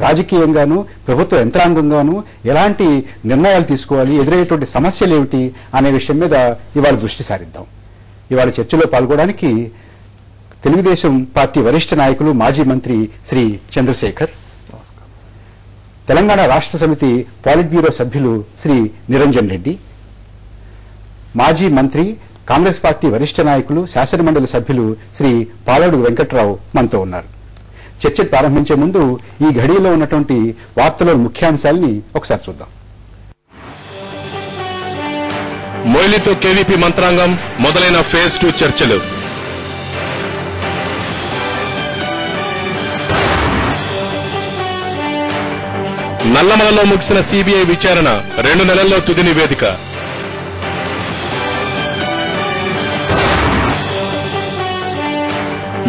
రాజకీయంగాను ప్రభుత్వ యంత్రాంగంగాను ఎలాంటి నిర్ణయాలు తీసుకోవాలి, ఎదురయ్యేటువంటి సమస్యలు ఏమిటి అనే విషయం మీద ఇవాళ దృష్టి సారిద్దాం. ఇవాళ చర్చలో పాల్గొనడానికి తెలుగుదేశం పార్టీ వరిష్ఠ నాయకులు మాజీ మంత్రి శ్రీ చంద్రశేఖర్, తెలంగాణ రాష్ట్ర సమితి పాలిట్ బ్యూరో సభ్యులు శ్రీ నిరంజన్ రెడ్డి, మాజీ మంత్రి కాంగ్రెస్ పార్టీ వరిష్ఠ నాయకులు శాసనమండలి సభ్యులు శ్రీ పాలడుగు వెంకట్రావు మనతో ఉన్నారు. చర్చ ప్రారంభించే ముందు ఈ ఘడియలో ఉన్నటువంటి వార్తలోని ముఖ్యాంశాలని ఒకసారి చూద్దాం. మొయిలీతో కేవీపీ మంత్రాంగం మొదలైన ఫేజ్ 2 చర్చలు. నల్లమలలో ముగిసిన సిబిఐ విచారణ 2 నెలల్లో తుది నివేదిక.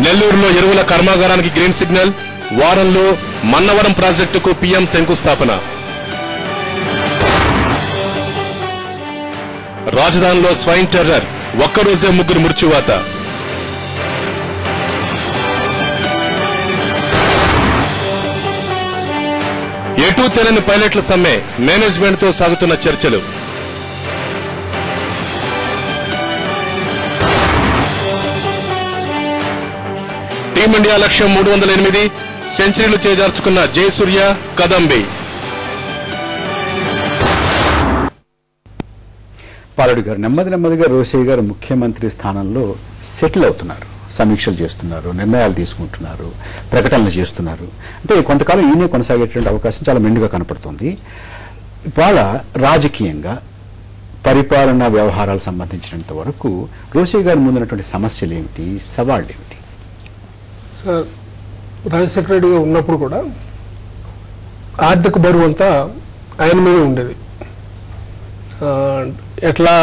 నెల్లూరులో ఎరువుల కర్మాగారానికి గ్రీన్ సిగ్నల్, వారంలో మన్నవరం ప్రాజెక్టుకు పీఎం శంకుస్థాపన. రాజధానిలో స్వైన్ టెర్రర్, ఒక్కరోజే 3 మృత్యువాత. ఎటూ తెలియని పైలట్ల సమ్మె, మేనేజ్మెంట్ తో సాగుతున్న చర్చలు. టీమిండియా లక్ష్యం 308 సెంచరీలు చేజార్చుకున్న జయసూర్య, కదంబి. పాలడు గారు నెమ్మదిగా రోసయ్య గారు ముఖ్యమంత్రి స్థానంలో సెటిల్ అవుతున్నారు, సమీక్షలు చేస్తున్నారు, నిర్ణయాలు తీసుకుంటున్నారు, ప్రకటనలు చేస్తున్నారు. అంటే కొంతకాలం ఈయనే కొనసాగేటువంటి అవకాశం చాలా మెండుగా కనపడుతుంది. ఇవాళ రాజకీయంగా పరిపాలనా వ్యవహారాలకు సంబంధించినంత వరకు రోసయ్య గారి ముందున్నటువంటి సమస్యలు ఏమిటి, సవాళ్లు ఏమిటి? సార్, రాజశేఖర రెడ్డిగా ఉన్నప్పుడు కూడా ఆర్థిక బరువు అంతా ఆయన మీద ఉండేది. ఎట్లా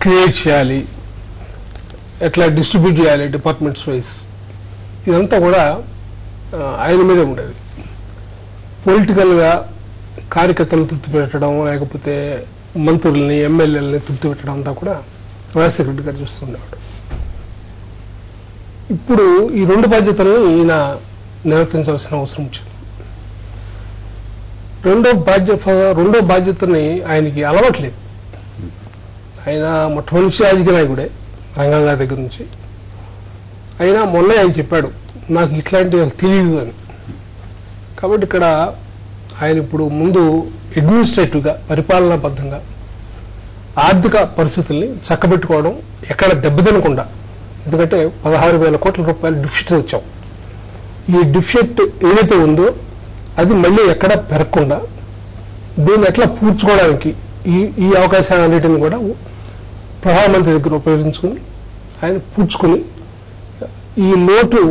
క్రియేట్ చేయాలి, ఎట్లా డిస్ట్రిబ్యూట్ చేయాలి డిపార్ట్మెంట్స్ వైజ్, ఇదంతా కూడా ఆయన మీదే ఉండేది. పొలిటికల్గా కార్యకర్తలను తృప్తి పెట్టడం, లేకపోతే మంత్రుల్ని ఎమ్మెల్యేలని తృప్తి పెట్టడం అంతా కూడా రాజశేఖర రెడ్డి గారు చూస్తుండేవాడు. ఇప్పుడు ఈ 2 బాధ్యతలను ఈయన నిర్వర్తించాల్సిన అవసరం వచ్చింది. రెండో బాధ్యతని ఆయనకి అలవాట్లేదు. ఆయన మొట్టమొదటి రాజకీయ నాయకుడే రంగంగా దగ్గర నుంచి. అయినా మొన్న ఆయన చెప్పాడు, నాకు ఇట్లాంటివి తెలియదు అని. కాబట్టి ఇక్కడ ఆయన ఇప్పుడు ముందు అడ్మినిస్ట్రేటివ్గా, పరిపాలనాబద్ధంగా ఆర్థిక పరిస్థితుల్ని చక్కబెట్టుకోవడం, ఎక్కడ దెబ్బతినకుండా. ఎందుకంటే 16,000 కోట్ల రూపాయలు డిఫిసిట్ వచ్చాం. ఈ డిఫిసిట్ ఏదైతే ఉందో అది మళ్ళీ ఎక్కడ పెరగకుండా దీన్ని ఎట్లా పూడ్చుకోవడానికి ఈ అవకాశాలన్నిటిని కూడా ప్రధానమంత్రి దగ్గర ఉపయోగించుకుని ఆయన పూడ్చుకుని ఈ లోటు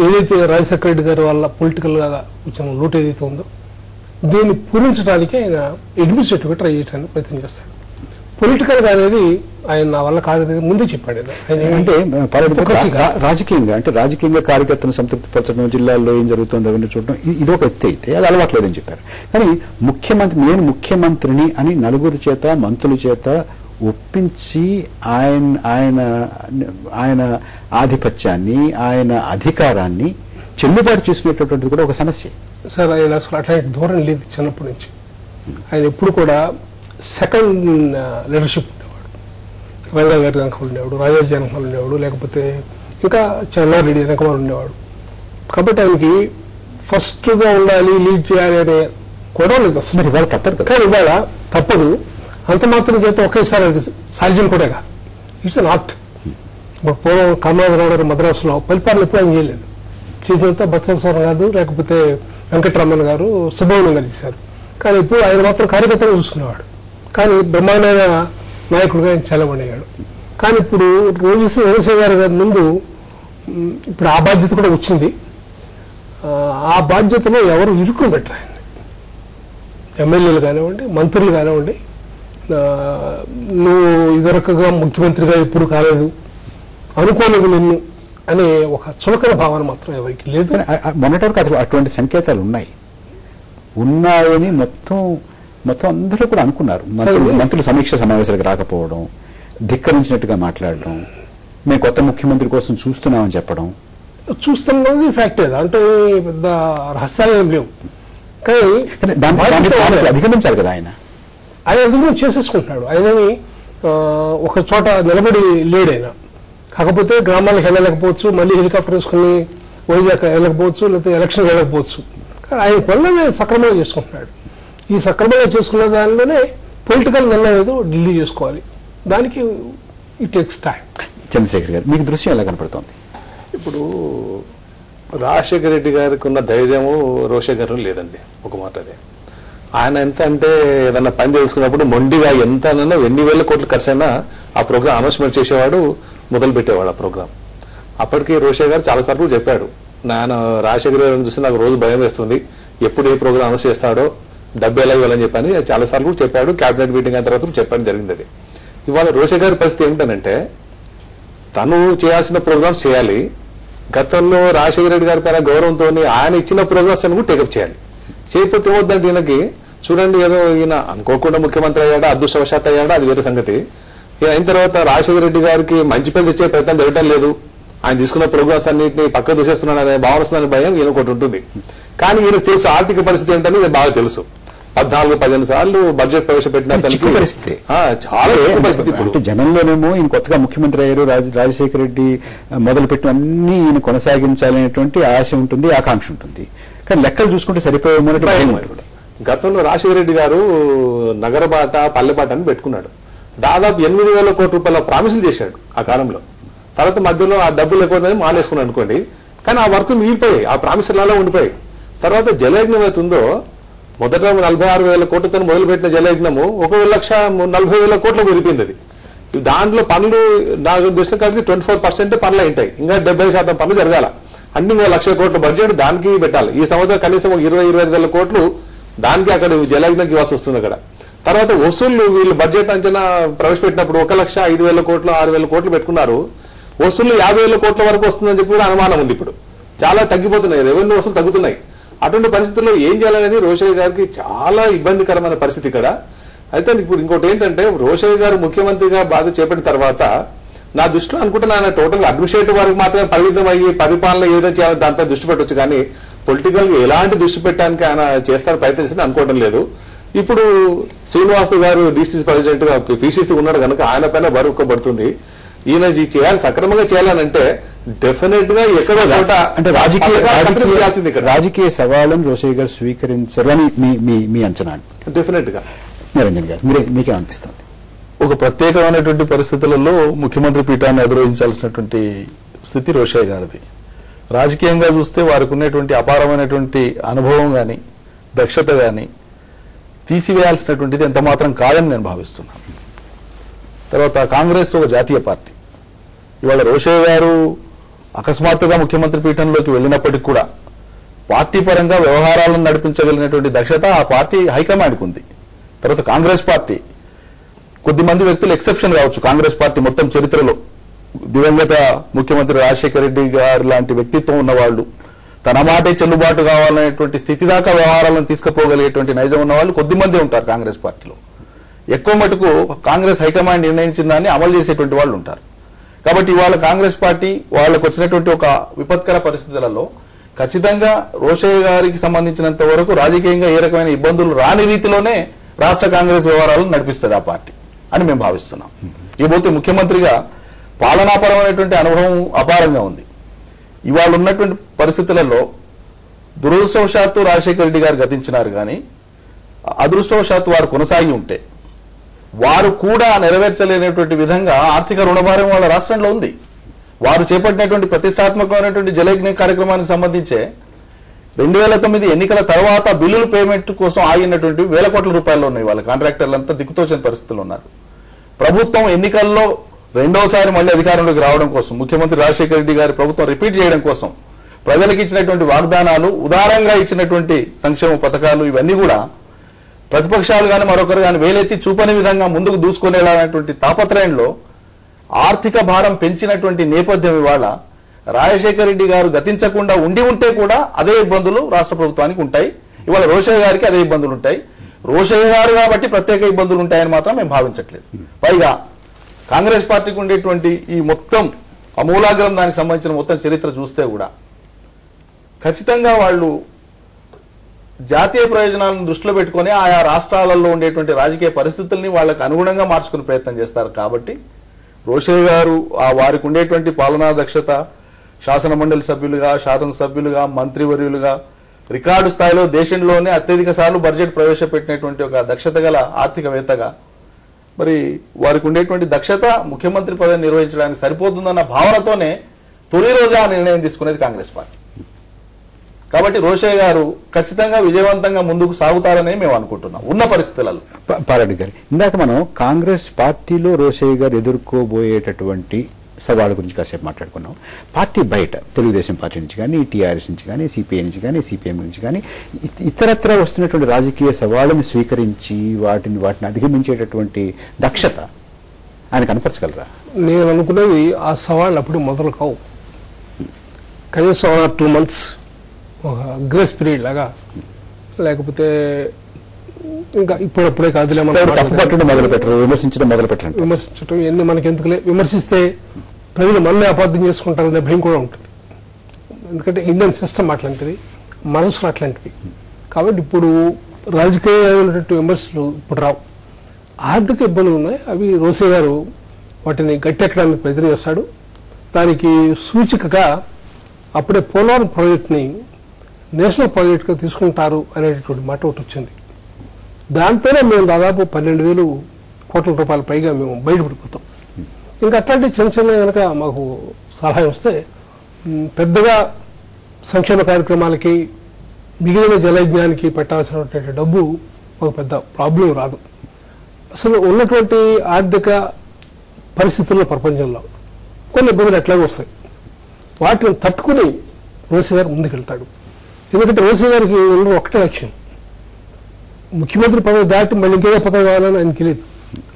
ఏదైతే రాజశేఖర రెడ్డి గారి వల్ల పొలిటికల్గా వచ్చిన లోటు ఏదైతే ఉందో దీన్ని పూరించడానికి ఆయన అడ్మినిస్ట్రేటివ్గా ట్రై చేయడానికి ప్రయత్నం చేస్తాడు. పొలిటికల్గా అనేది ఆయన నా వల్ల కాదనేది ముందే చెప్పాడు. అంటే రాజకీయంగా కార్యకర్తను సంతృప్తి పరచడం, జిల్లాల్లో ఏం జరుగుతుందో అవన్నీ చూడడం ఇది ఒక ఎత్తు అయితే అది అలవాట్లేదని చెప్పారు. కానీ నేను ముఖ్యమంత్రిని అని నలుగురు చేత, మంత్రుల చేత ఒప్పించి ఆయన ఆధిపత్యాన్ని, ఆయన అధికారాన్ని చెల్లుబాటు చేసుకునేటటువంటిది కూడా ఒక సమస్య. సార్, ఆయన అసలు అట్లాంటి ధోరణి లేదు చిన్నప్పటి నుంచి. ఆయన ఎప్పుడు కూడా సెకండ్ లీడర్షిప్ ఉండేవాడు. రంగా గారి వెనకాల ఉండేవాడు, రాజాజీ వెనకాల ఉండేవాడు, లేకపోతే ఇంకా చెన్నారెడ్డి వెనకాల ఉండేవాడు. కాబట్టి ఆయనకి ఫస్ట్గా ఉండాలి, లీడ్ చేయాలి అనే గొడవ లేదు అసలు. మరి ఇవాళ తప్పదు కదా. కానీ ఇవాళ తప్పదు. అంత మాత్రం చేత ఒకేసారి అది సాధ్యం కూడా కాదు. It's an art. ఇప్పుడు పూర్వం కామరాజరావు గారు మద్రాసులో పరిపాలన ఎప్పుడు ఆయన చేయలేదు. చేసినంత బత్సవరం గారు, లేకపోతే వెంకటరమణ గారు, సుబ్రహ్మణ్యం గారు చేశారు. కానీ ఇప్పుడు ఆయన మాత్రం కార్యకర్తలు చూసుకునేవాడు. కానీ బ్రహ్మాండమైన నాయకుడిగా ఆయన చలమయ్యాడు. కానీ ఇప్పుడు రోసయ్య గారి ముందు ఇప్పుడు ఆ బాధ్యత కూడా వచ్చింది. ఆ బాధ్యతలో ఎవరు ఇరుకుని పెట్టరు ఆయన్ని. ఎమ్మెల్యేలు కానివ్వండి, మంత్రులు కానివ్వండి, నువ్వు ఇదివరకుగా ముఖ్యమంత్రిగా ఎప్పుడు కాలేదు, అనుకోలేదు నిన్ను అనే ఒక చులకన భావన మాత్రం ఎవరికి లేదు. మొన్నటి వరకు అటువంటి సంకేతాలు ఉన్నాయని మొత్తం అందరూ కూడా అనుకున్నారు. మంత్రులు సమీక్ష సమావేశాలకు రాకపోవడం, ధిక్కరించినట్టుగా మాట్లాడడం, మేము కొత్త ముఖ్యమంత్రి కోసం చూస్తున్నామని చెప్పడం, చూస్తున్నది ఫ్యాక్టే, అంటే పెద్ద రహస్యాలు ఏం లేవు. కానీ దాన్ని అధిగమించాలి కదా ఆయన అధిగమనం చేసేసుకుంటున్నాడు. ఆయనని ఒక చోట నిలబడి లేడైనా, కాకపోతే గ్రామాలకు వెళ్ళలేకపోవచ్చు, మళ్ళీ హెలికాప్టర్ వేసుకుని వైజాగ్ వెళ్ళకపోవచ్చు, లేకపోతే ఎలక్షన్ వెళ్ళకపోవచ్చు. కానీ ఆయన పనులను సక్రమంగా చేసుకుంటున్నాడు. ఈ సక్రమంగా చేసుకున్న దానిలోనే పొలిటికల్ నిర్ణయం ఏదో ఢిల్లీ చేసుకోవాలి, దానికి ఇట్ టేక్స్ టైం. చంద్రశేఖర్ గారు, మీకు దృశ్యం ఎలా కనపడుతుంది? ఇప్పుడు రాజశేఖర రెడ్డి గారికి ఉన్న ధైర్యము రోషయ్య గారు లేదండి. ఒక మాట అదే. ఆయన ఎంత అంటే ఏదన్నా పని తెలుసుకున్నప్పుడు మొండిగా ఎంత ఎన్ని వేల కోట్లు ఖర్చు అయినా ఆ ప్రోగ్రామ్ అనౌన్స్మెంట్ చేసేవాడు, మొదలు పెట్టేవాడు ఆ ప్రోగ్రామ్. అప్పటికి రోషయ్య గారు చాలాసార్లు చెప్పాడు, నేను రాజశేఖర గారిని చూసి నాకు రోజు భయం వేస్తుంది, ఎప్పుడు ఏ ప్రోగ్రామ్ అనౌన్స్ చేస్తాడో, డబ్బు ఎలా ఇవ్వాలని చెప్పని చాలాసార్లు చెప్పాడు. క్యాబినెట్ మీటింగ్ అయిన తర్వాత చెప్పడం జరిగింది. అది ఇవాళ రోషయ్య గారి పరిస్థితి ఏమిటనంటే, తను చేయాల్సిన ప్రోగ్రామ్స్ చేయాలి, గతంలో రాజశేఖర రెడ్డి గారి పైన గౌరవంతో ఆయన ఇచ్చిన ప్రోగ్రామ్స్ అని కూడా టేకప్ చేయాలి. చేయకపోతే ఏమవుతుందంటే ఈయనకి చూడండి, ఏదో ఈయన అనుకోకుండా ముఖ్యమంత్రి అయ్యాడా, అదృష్టవశాత్తు అయ్యాడా, అది వేరే సంగతి. ఈయన అయిన తర్వాత రాజశేఖర రెడ్డి గారికి మంచి పేరు తెచ్చే ప్రయత్నం జరగడం లేదు, ఆయన తీసుకున్న ప్రోగ్రామ్స్ అన్నింటినీ పక్క దూషిస్తున్నాడు అనే భావన వస్తుందనే భయం ఈయన ఒకటి ఉంటుంది. కానీ ఈయనకు తెలుసు ఆర్థిక పరిస్థితి ఏంటని ఇది బాగా తెలుసు. 14-15 సార్లు బడ్జెట్ ప్రవేశపెట్టిన పరిస్థితి చాలా పరిస్థితి. ఇప్పుడు జనంలోనేమో ఈయన కొత్తగా ముఖ్యమంత్రి అయ్యారు, రాజశేఖర రెడ్డి మొదలుపెట్టిన అన్ని ఈయన కొనసాగించాలనేటువంటి ఆశ ఉంటుంది, ఆకాంక్ష ఉంటుంది. కానీ లెక్కలు చూసుకుంటే సరిపోయేమో. గతంలో రాజశేఖర రెడ్డి గారు నగరబాట పల్లెబాట అని పెట్టుకున్నాడు. దాదాపు 8,000 కోట్ల రూపాయల ప్రామిసులు చేశాడు ఆ కాలంలో. తర్వాత మధ్యలో ఆ డబ్బులు ఎక్కువదని మానేసుకున్నాడు అనుకోండి, కానీ ఆ వర్క్ మిగిలిపోయాయి, ఆ ప్రామిసులలో ఉండిపోయాయి. తర్వాత జలయజ్ఞం అవుతుందో, మొదట 46,000 కోట్లతో మొదలుపెట్టిన జలయజ్ఞము 1,40,000 కోట్లకు వెళ్ళిపోయింది. అది దాంట్లో పనులు నాకు దృష్టి కలిగి 24% పనులు ఉంటాయి, ఇంకా 70% పనులు జరగాల. అన్ని 1,00,000 కోట్ల బడ్జెట్ దానికి పెట్టాలి. ఈ సంవత్సరం కనీసం 20-25,000 కోట్లు దానికి అక్కడ జలయజ్ఞకి ఇవ్వాల్సి వస్తుంది అక్కడ. తర్వాత వసూళ్లు వీళ్ళు బడ్జెట్ అంచనా ప్రవేశపెట్టినప్పుడు 1,05,000 కోట్లు 6,000 కోట్లు పెట్టుకున్నారు. వసూళ్లు 50,000 కోట్ల వరకు వస్తుందని చెప్పి కూడా అనుమానం ఉంది. ఇప్పుడు చాలా తగ్గిపోతున్నాయి, రెవెన్యూ వసూలు తగ్గుతున్నాయి. అటువంటి పరిస్థితుల్లో ఏం చేయాలనేది రోషయ్య గారికి చాలా ఇబ్బందికరమైన పరిస్థితి ఇక్కడ. అయితే ఇప్పుడు ఇంకోటి ఏంటంటే, రోషయ్య గారు ముఖ్యమంత్రిగా బాధ్యత చేపట్టిన తర్వాత నా దృష్టిలో అనుకుంటున్నా ఆయన టోటల్ అడ్మినిస్ట్రేటివ్ వరకు మాత్రమే పరిమితం అయ్యి పరిపాలన ఏదైనా చేయాలో దానిపై దృష్టి పెట్టవచ్చు, కానీ పొలిటికల్ గా ఎలాంటి దృష్టి పెట్టడానికి ఆయన చేస్తారని ప్రయత్నించి అనుకోవడం లేదు. ఇప్పుడు శ్రీనివాసు గారు డీసీసీ ప్రెసిడెంట్ గా పీసీసీ ఉన్నాడు కనుక ఆయన పైన బరువుకోబడుతుంది. ఈయన చేయాలి, సక్రమంగా చేయాలనంటే డెఫినెట్ గా ఎక్కడో చోట అంటే రాజకీయ సవాళ్ళను రోషయ్య గారు స్వీకరించరు అని మీ అంచనా? డెఫినెట్ గా. నిరంజన్ గారు, మీకేమనిపిస్తుంది? ఒక ప్రత్యేకమైనటువంటి పరిస్థితులలో ముఖ్యమంత్రి పీఠాన్ని అధిరోహించాల్సినటువంటి స్థితి రోషయ్య గారిది. రాజకీయంగా చూస్తే వారికి ఉన్నటువంటి అపారమైనటువంటి అనుభవం కానీ దక్షత కానీ తీసివేయాల్సినటువంటిది ఎంత మాత్రం కాదని నేను భావిస్తున్నాను. తర్వాత కాంగ్రెస్ ఒక జాతీయ పార్టీ. ఇవాళ రోషయ్య గారు అకస్మాత్తుగా ముఖ్యమంత్రి పీఠంలోకి వెళ్ళినప్పటికీ కూడా పార్టీ పరంగా వ్యవహారాలను నడిపించగలిగినటువంటి దక్షత ఆ పార్టీ హైకమాండ్కి ఉంది. తర్వాత కాంగ్రెస్ పార్టీ కొద్దిమంది వ్యక్తులు ఎక్సెప్షన్ కావచ్చు, కాంగ్రెస్ పార్టీ మొత్తం చరిత్రలో దివంగత ముఖ్యమంత్రి రాజశేఖర రెడ్డి గారు లాంటి వ్యక్తిత్వం ఉన్నవాళ్ళు, తన మాటే చెల్లుబాటు కావాలనేటువంటి స్థితి దాకా వ్యవహారాలను తీసుకుపోగలిగేటువంటి నైజం ఉన్న వాళ్ళు కొద్దిమంది ఉంటారు కాంగ్రెస్ పార్టీలో. ఎక్కువ మటుకు కాంగ్రెస్ హైకమాండ్ నిర్ణయించిన దాన్ని అమలు చేసేటువంటి వాళ్ళు ఉంటారు. కాబట్టి ఇవాళ కాంగ్రెస్ పార్టీ వాళ్ళకు వచ్చినటువంటి ఒక విపత్కర పరిస్థితులలో ఖచ్చితంగా రోషయ్య గారికి సంబంధించినంత వరకు రాజకీయంగా ఏ రకమైన ఇబ్బందులు రాని రీతిలోనే రాష్ట్ర కాంగ్రెస్ వ్యవహారాలను నడిపిస్తుంది ఆ పార్టీ అని మేము భావిస్తున్నాం. ఇకపోతే ముఖ్యమంత్రిగా పాలనాపరమైనటువంటి అనుభవం అపారంగా ఉంది. ఇవాళ ఉన్నటువంటి పరిస్థితులలో దురదృష్టవశాత్తు రాజశేఖర రెడ్డి గారు గతించినారు, కానీ అదృష్టవశాత్తు వారు కొనసాగి ఉంటే వారు కూడా నెరవేర్చలేనటువంటి విధంగా ఆర్థిక రుణభారం వాళ్ళ రాష్ట్రంలో ఉంది. వారు చేపట్టినటువంటి ప్రతిష్టాత్మకమైనటువంటి జలయజ్ఞ కార్యక్రమానికి సంబంధించే 2009 ఎన్నికల తర్వాత బిల్లుల పేమెంట్ కోసం ఆగినటువంటి 1,000 కోట్ల రూపాయలు ఉన్నాయి. వాళ్ళ కాంట్రాక్టర్లంతా దిక్కుతోచని పరిస్థితులు ఉన్నారు. ప్రభుత్వం ఎన్నికల్లో రెండోసారి మళ్ళీ అధికారంలోకి రావడం కోసం, ముఖ్యమంత్రి రాజశేఖర రెడ్డి గారి ప్రభుత్వం రిపీట్ చేయడం కోసం ప్రజలకు ఇచ్చినటువంటి వాగ్దానాలు, ఉదారంగా ఇచ్చినటువంటి సంక్షేమ పథకాలు, ఇవన్నీ కూడా ప్రతిపక్షాలు కానీ మరొకరు కానీ వేలెత్తి చూపని విధంగా ముందుకు దూసుకునేలాంటి తాపత్రయంలో ఆర్థిక భారం పెంచినటువంటి నేపథ్యం ఇవాళ రాజశేఖర రెడ్డి గారు గతించకుండా ఉంటే కూడా అదే ఇబ్బందులు రాష్ట్ర ప్రభుత్వానికి ఉంటాయి. ఇవాళ రోషయ్య గారికి అదే ఇబ్బందులు ఉంటాయి. రోషయ్య గారు కాబట్టి ప్రత్యేక ఇబ్బందులు ఉంటాయని మాత్రం మేము భావించట్లేదు. పైగా కాంగ్రెస్ పార్టీకి ఉండేటువంటి ఈ మొత్తం అమూలాగ్రం దానికి సంబంధించిన మొత్తం చరిత్ర చూస్తే కూడా ఖచ్చితంగా వాళ్ళు జాతీయ ప్రయోజనాలను దృష్టిలో పెట్టుకొని ఆయా రాష్ట్రాలలో ఉండేటువంటి రాజకీయ పరిస్థితుల్ని వాళ్ళకు అనుగుణంగా మార్చుకునే ప్రయత్నం చేస్తారు. కాబట్టి రోషయ్య గారు వారికి ఉండేటువంటి పాలనా దక్షత, శాసన మండలి సభ్యులుగా, శాసనసభ్యులుగా, మంత్రివర్యులుగా రికార్డు స్థాయిలో దేశంలోనే అత్యధిక సార్లు బడ్జెట్ ప్రవేశపెట్టినటువంటి ఒక దక్షత గల ఆర్థికవేత్తగా మరి వారికి ఉండేటువంటి దక్షత ముఖ్యమంత్రి పదవిని నిర్వహించడానికి సరిపోతుందన్న భావనతోనే తొలి రోజు ఆ నిర్ణయం తీసుకునేది కాంగ్రెస్ పార్టీ. కాబట్టి రోషయ్య గారు ఖచ్చితంగా విజయవంతంగా ముందుకు సాగుతారని మేము అనుకుంటున్నాం ఉన్న పరిస్థితులలో. పారెడ్డి గారు, ఇందాక మనం కాంగ్రెస్ పార్టీలో రోషయ్య గారు ఎదుర్కోబోయేటటువంటి సవాళ్ళ గురించి కాసేపు మాట్లాడుకున్నాం. పార్టీ బయట తెలుగుదేశం పార్టీ నుంచి కానీ, టీఆర్ఎస్ నుంచి కానీ, సిపిఐ నుంచి కానీ, సిపిఎం నుంచి కానీ ఇతరత్ర వస్తున్నటువంటి రాజకీయ సవాళ్ళని స్వీకరించి వాటిని అధిగమించేటటువంటి దక్షత ఆయన కనపరచగలరా? నేను అనుకునేది ఆ సవాళ్ళు అప్పుడు మొదలు కావు. కనీసం 2 months ఒక గ్రేస్ పీరియడ్ లాగా, లేకపోతే ఇంకా ఇప్పుడప్పుడే కాదులే తప్పుపట్టడం మొదలు పెట్టరు, విమర్శించడం మొదలు పెట్టరు. విమర్శించడం ఎన్ని మనకి ఎందుకులే, విమర్శిస్తే ప్రజలు మనల్ని అబద్ధం చేసుకుంటారనే భయం కూడా ఉంటుంది. ఎందుకంటే ఇండియన్ సిస్టమ్ అట్లాంటిది, మనసులు అట్లాంటివి. కాబట్టి ఇప్పుడు రాజకీయమైనటువంటి విమర్శలు ఇప్పుడు రావు. ఆర్థిక ఇబ్బందులు ఉన్నాయి, అవి రోషయ్య గారు వాటిని గట్టెక్కడానికి ప్రయత్నం చేస్తాడు. దానికి సూచికగా అప్పుడే పోలవరం ప్రాజెక్ట్ని నేషనల్ ప్రాజెక్ట్గా తీసుకుంటారు అనేటటువంటి మాట ఒకటి వచ్చింది. దాంతోనే మేము దాదాపు 12,000 కోట్ల రూపాయల పైగా మేము బయటపడిపోతాం. ఇంకా అట్లాంటి చిన్న చిన్న కనుక మాకు సలహా వస్తే పెద్దగా సంక్షేమ కార్యక్రమాలకి, మిగిలిన జలయజ్ఞానికి పెట్టాల్సినటువంటి డబ్బు ఒక పెద్ద ప్రాబ్లం రాదు. అసలు ఉన్నటువంటి ఆర్థిక పరిస్థితుల్లో ప్రపంచంలో కొన్ని ఇబ్బందులు ఎట్లాగో వస్తాయి. వాటిని తట్టుకుని రోషయ్య గారు ముందుకెళ్తాడు. ఎందుకంటే రోషయ్య గారికి ఉన్న ఒకటే లక్ష్యం, ముఖ్యమంత్రి పదవి దాటి మళ్ళీ ఇంకేదో పదవి కావాలని ఆయనకి లేదు,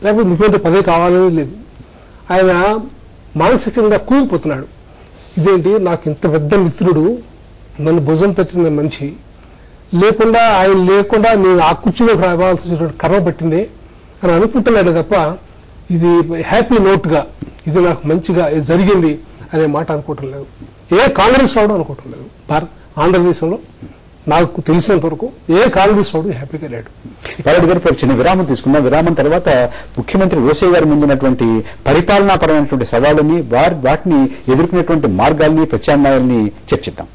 లేకపోతే ముఖ్యమంత్రి పదవి కావాలని లేదు. ఆయన మానసికంగా కూలిపోతున్నాడు. ఇదేంటి, నాకు ఇంత పెద్ద మిత్రుడు, నన్ను భుజం తట్టిన మనిషి లేకుండా, ఆయన లేకుండా నేను ఆ కుర్చీలోకి రావాల్సిన కర్మ పట్టిందే అని అనుకుంటున్నాడు తప్ప ఇది హ్యాపీ నోట్గా, ఇది నాకు మంచిగా జరిగింది అనే మాట అనుకోవటం లేదు. ఏ కాంగ్రెస్ వాడు అనుకోవటం లేదు. ఆంధ్రదేశంలో నాకు తెలిసినంత వరకు ఏ కాంగ్రెస్ వాడు హ్యాపీగా లేడు. పారెడ్డి గారు, ఇప్పుడు చిన్న విరామం తీసుకుందాం. విరామం తర్వాత ముఖ్యమంత్రి రోషయ్య గారి ముందున్నటువంటి పరిపాలనాపరమైనటువంటి సవాళ్ళని, వాటిని ఎదుర్కొనేటువంటి మార్గాల్ని, ప్రత్యామ్నాయాల్ని చర్చిద్దాం.